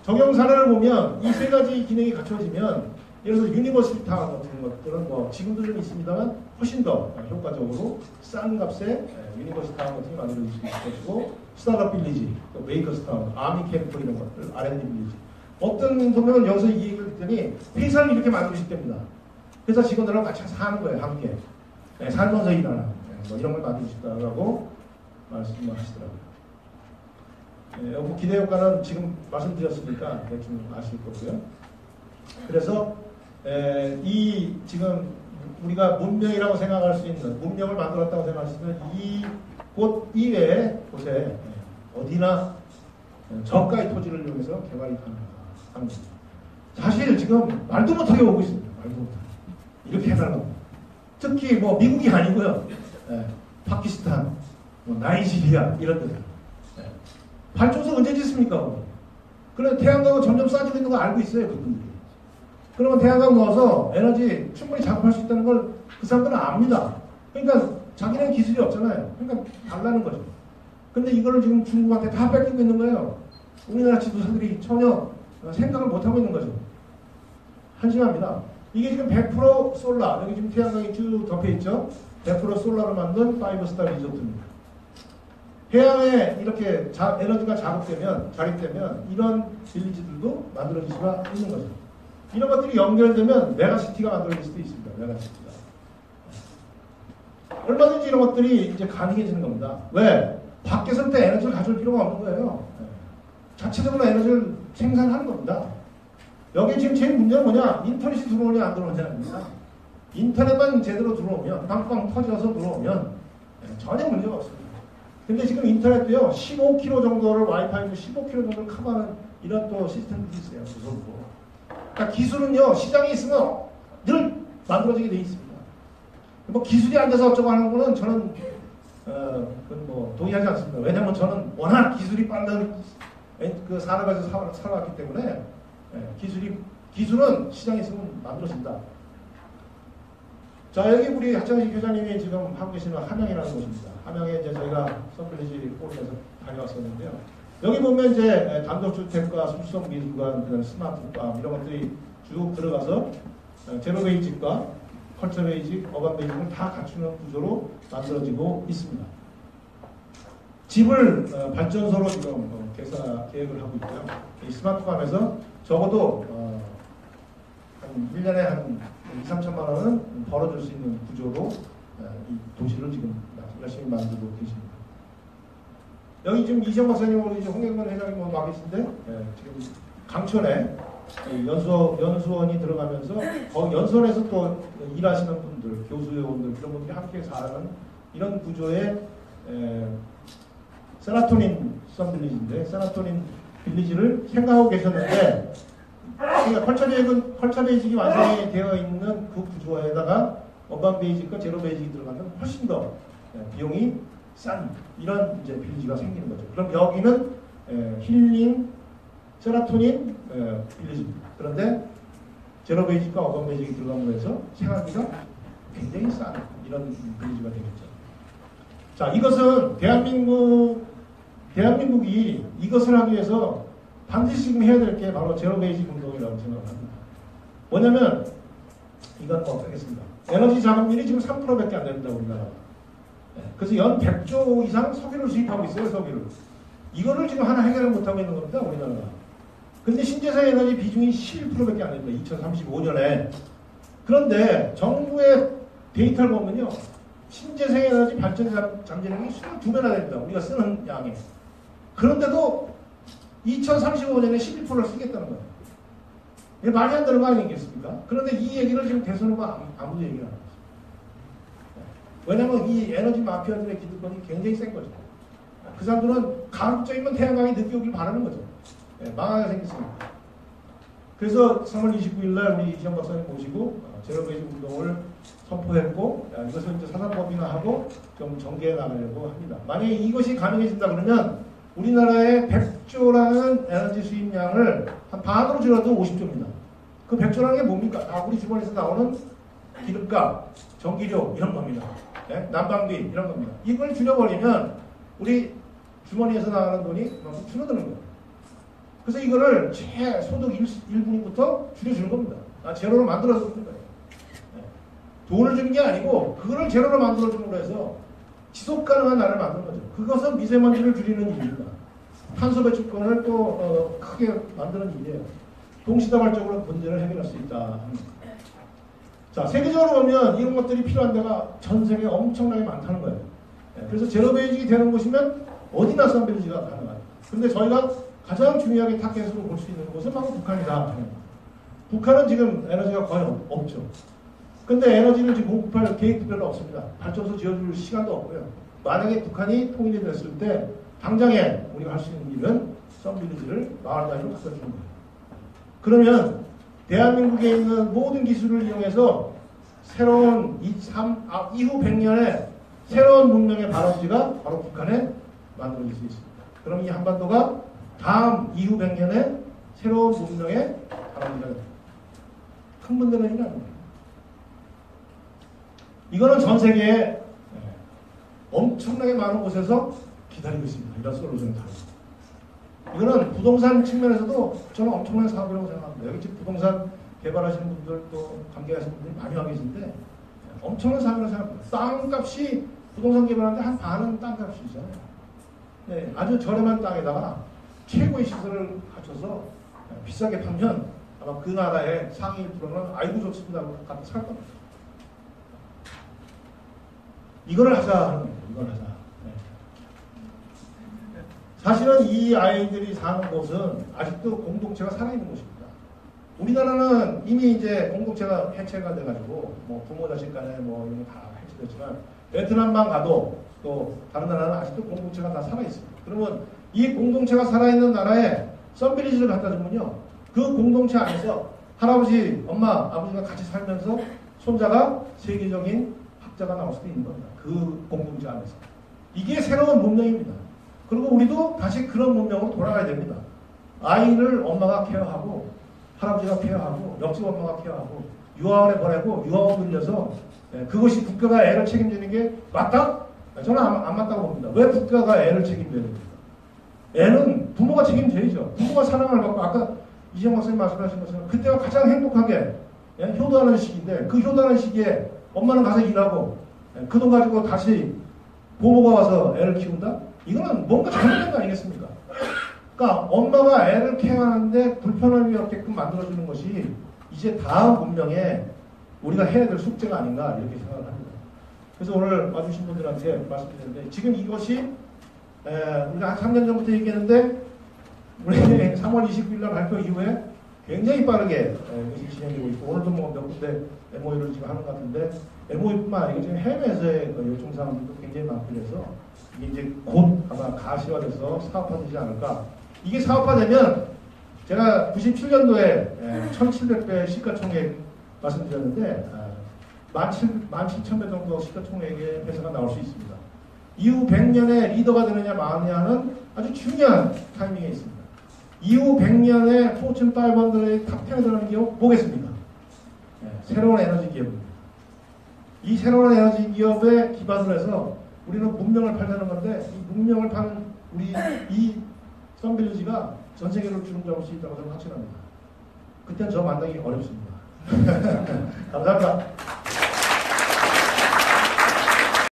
적용 사례를 보면 이 세 가지 기능이 갖춰지면 예를 들어서 유니버시티 타워 같은 것들은 뭐 지금도 좀 있습니다만 훨씬 더 효과적으로 싼 값에 유니버시티 타워 같은 게 만들어질 수 있을 것이고 스타트업 빌리지, 메이커스 타워, 아미 캠프 이런 것들, R&D 빌리지 어떤 분들은 여기서 이 얘기를 듣더니 회사를 이렇게 만들고 싶답니다. 회사 직원들하고 같이 사는 거예요. 함께 살면서 일하는 뭐 이런 걸 만들고 싶다라고 말씀을 하시더라고요. 여기 기대 효과는 지금 말씀드렸으니까 대충 아실 거고요. 그래서 이 지금 우리가 문명이라고 생각할 수 있는 문명을 만들었다고 생각할 수 있는 이 곳 이외의 곳에 어디나 저가의 토지를 이용해서 개발이 가능하다는 겁니다. 사실 지금 말도 못하게 오고 있습니다. 말도 못하게. 이렇게 해달라고. 특히 뭐 미국이 아니고요. 파키스탄, 뭐 나이지리아 이런 데들. 발전소 언제 짓습니까? 그래 태양광은 점점 싸지고 있는 거 알고 있어요. 그분들이. 그러면 태양광 넣어서 에너지 충분히 작업할 수 있다는 걸 그 사람들은 압니다. 그러니까 자기는 기술이 없잖아요. 그러니까 달라는 거죠. 근데 이거를 지금 중국한테 다 뺏기고 있는 거예요. 우리나라 지도자들이 전혀 생각을 못하고 있는 거죠. 한심합니다. 이게 지금 100% 솔라, 여기 지금 태양광이 쭉 덮여 있죠. 100% 솔라로 만든 5스타 리조트입니다. 해양에 이렇게 에너지가 자립되면 이런 빌리지들도 만들어질 수가 있는 거죠. 이런 것들이 연결되면 메가시티가 만들어질 수도 있습니다. 메가시티가. 얼마든지 이런 것들이 이제 가능해지는 겁니다. 왜? 밖에서부터 에너지를 가져올 필요가 없는 거예요. 자체적으로 에너지를 생산하는 겁니다. 여기 지금 제일 문제는 뭐냐? 인터넷이 들어오냐 안 들어오냐입니다. 인터넷만 제대로 들어오면, 빵빵 터져서 들어오면 전혀 문제가 없습니다. 근데 지금 인터넷도요, 15km 정도를 와이파이로 15km 정도를 커버하는 이런 또 시스템들이 있어요. 무서워. 그러니까 기술은요, 시장에 있으면 늘 만들어지게 돼 있습니다. 뭐 기술이 안 돼서 어쩌고 하는 거는 저는 그건 뭐 동의하지 않습니다. 왜냐하면 저는 워낙 기술이 빠른 그 산업에서 살아왔기 때문에 기술은 시장에 있으면 만들어진다. 자, 여기 우리 하창식 교장님이 지금 하고 계시는 함양이라는 곳입니다. 함양에 이제 저희가 썬빌리지 포럼에서 다녀왔었는데요. 여기 보면 이제 단독주택과 수성 미술관, 스마트팜 이런 것들이 쭉 들어가서 제로베이직과 컬처베이직, 어반베이직을 다 갖추는 구조로 만들어지고 있습니다. 집을 발전소로 지금 계획을 하고 있고요. 이 스마트팜에서 적어도 한 1년에 한 2, 3천만 원은 벌어줄 수 있는 구조로 이 도시를 지금 열심히 만들고 계십니다. 여기 지금 이정 박사님하고 이제 홍영건 회장님 와 계신데, 지금 강촌에 연수원이 들어가면서 연수원에서 또 일하시는 분들, 교수회원들 그런 분들이 함께 사는 이런 구조의 세라토닌 썬빌리지인데, 세라토닌 빌리지를 생각하고 계셨는데, 그러니까 컬처 베이직이 완성이 되어 있는 그 구조에다가 언반 베이직과 제로 베이직이 들어가면 훨씬 더 비용이 싼 이런 이제 빌리지가 생기는 거죠. 그럼 여기는 힐링 세라토닌 빌리지입니다. 그런데 제로 베이직과 언반 베이직이 들어감으로 해서 생활비가 굉장히 싼 이런 빌리지가 되겠죠. 자, 이것은 대한민국이 이것을 하기 위해서 반드시 지금 해야 될 게 바로 제로 베이직 운동이라고 생각을 합니다. 뭐냐면 이건 뭐 어떻겠습니까? 에너지 자금률이 지금 3%밖에 안 됩니다, 우리나라가. 그래서 연 100조 이상 석유를 수입하고 있어요, 석유를. 이거를 지금 하나 해결을 못하고 있는 겁니다, 우리나라가. 근데 신재생 에너지 비중이 11%밖에 안 됩니다, 2035년에. 그런데 정부의 데이터를 보면요, 신재생 에너지 발전 잠재력이 22배나 됩니다, 우리가 쓰는 양에. 그런데도 2035년에 11%를 쓰겠다는 거예요. 이게 말이 안 되는 거 아니겠습니까? 그런데 이 얘기를 지금 대선후보가 아무도 얘기를 안 하고 있어요. 왜냐하면 이 에너지 마피아들의 기득권이 굉장히 센 거죠. 그 사람들은 가급적이면 태양광이 늦게 오길 바라는 거죠. 망하게 생겼습니다. 그래서 3월 29일 날 우리 이시영 박사님 모시고 제로 베이직 운동을 선포했고, 이것을 이제 사단법인화하고 좀 전개해 나가려고 합니다. 만약에 이것이 가능해진다 그러면 우리나라의 100조라는 에너지 수입량을 한 반으로 줄여도 50조입니다. 그 100조라는 게 뭡니까? 우리 주머니에서 나오는 기름값, 전기료 이런 겁니다. 난방비 이런 겁니다. 이걸 줄여버리면 우리 주머니에서 나가는 돈이 그만큼 줄어드는 거예요. 그래서 이거를 최소득 1분위부터 줄여주는 겁니다. 제로로 만들어주는 거예요. 돈을 주는 게 아니고 그거를 제로로 만들어줌으로 해서 지속 가능한 나라를 만드는 거죠. 그것은 미세먼지를 줄이는 일입니다. 탄소 배출권을 또 크게 만드는 일이에요. 동시다발적으로 문제를 해결할 수 있다. 자, 세계적으로 보면 이런 것들이 필요한 데가 전 세계에 엄청나게 많다는 거예요. 그래서 제로 베이직이 되는 곳이면 어디나 썬빌리지가 가능하죠. 근데 저희가 가장 중요하게 타겟으로 볼 수 있는 곳은 바로 북한이다. 북한은 지금 에너지가 거의 없죠. 근데 에너지를 지금 공급할 계획도 별로 없습니다. 발전소 지어줄 시간도 없고요. 만약에 북한이 통일이 됐을 때 당장에 우리가 할 수 있는 일은 썬빌리지를 마을 단위로 갖다 주는 거예요. 그러면 대한민국에 있는 모든 기술을 이용해서 새로운 이후 100년에 새로운 문명의 발원지가 바로 북한에 만들어질 수 있습니다. 그럼 이 한반도가 다음 이후 100년에 새로운 문명의 발원지가 됩니다. 큰 문제는 아닙니다. 이거는 전 세계에 엄청나게 많은 곳에서 기다리고 있습니다. 이런 솔루션을 다루고. 이거는 부동산 측면에서도 저는 엄청난 사업이라고 생각합니다. 여기 지금 부동산 개발하시는 분들 또 관계하시는 분들이 많이 와 계신데 엄청난 사업이라고 생각합니다. 땅값이 부동산 개발하는데 한 반은 땅값이잖아요. 네, 아주 저렴한 땅에다가 최고의 시설을 갖춰서 비싸게 팔면 아마 그 나라의 상위 1%는 아이고 좋습니다 하고 갖다 살 겁니다. 이거를 하자 하는 겁니다. 이걸 하자. 네. 사실은 이 아이들이 사는 곳은 아직도 공동체가 살아있는 곳입니다. 우리나라는 이미 이제 공동체가 해체가 돼가지고 뭐 부모 자식 간에 뭐 이런 거 다 해체됐지만 베트남만 가도 또 다른 나라는 아직도 공동체가 다 살아있습니다. 그러면 이 공동체가 살아있는 나라에 썬빌리지를 갖다 주면요, 그 공동체 안에서 할아버지, 엄마, 아버지가 같이 살면서 손자가 세계적인 학자가 나올 수도 있는 겁니다. 그 공동체 안에서. 이게 새로운 문명입니다. 그리고 우리도 다시 그런 문명으로 돌아가야 됩니다. 아이를 엄마가 케어하고 할아버지가 케어하고 옆집 엄마가 케어하고 유아원에 보내고 유아원 빌려서 그것이 국가가 애를 책임지는 게 맞다? 저는 안 맞다고 봅니다. 왜 국가가 애를 책임져야 됩니까? 애는 부모가 책임져야죠. 부모가 사랑을 받고 아까 이정 박사님 말씀하신 것처럼 그때가 가장 행복하게 효도하는 시기인데 그 효도하는 시기에 엄마는 가서 일하고 그 돈 가지고 다시 부모가 와서 애를 키운다? 이거는 뭔가 잘못된 거 아니겠습니까? 그러니까 엄마가 애를 케어하는데 불편함이 없게끔 만들어주는 것이 이제 다음 문명에 우리가 해야 될 숙제가 아닌가 이렇게 생각을 합니다. 그래서 오늘 와주신 분들한테 말씀드렸는데 지금 이것이 우리가 한 3년 전부터 얘기했는데 우리 3월 29일 날 발표 이후에 굉장히 빠르게 이것이 진행되고 있고 오늘도 뭐 몇 군데 MOU를 지금 하는 것 같은데 MOU뿐만 아니고 지금 해외에서의 요청 사항들도 굉장히 많고 그래서 이게 이제 곧 아마 가시화돼서 사업화되지 않을까. 이게 사업화되면 제가 97년도에 1700배 시가총액 말씀드렸는데 17,000배 정도 시가총액의 회사가 나올 수 있습니다. 이후 100년에 리더가 되느냐 마느냐는 아주 중요한 타이밍에 있습니다. 이후 100년에 포춘 500의 탑 10에 들어가는 기업 보겠습니다. 새로운 에너지 기업입니다. 이 새로운 에너지 기업에 기반을 해서 우리는 문명을 팔자는 건데 이 문명을 파는 우리 이 썬빌리지가 전 세계로 주름 잡을 수 있다고 저는 확신합니다. 그때는 저 만나기 어렵습니다. 감사합니다.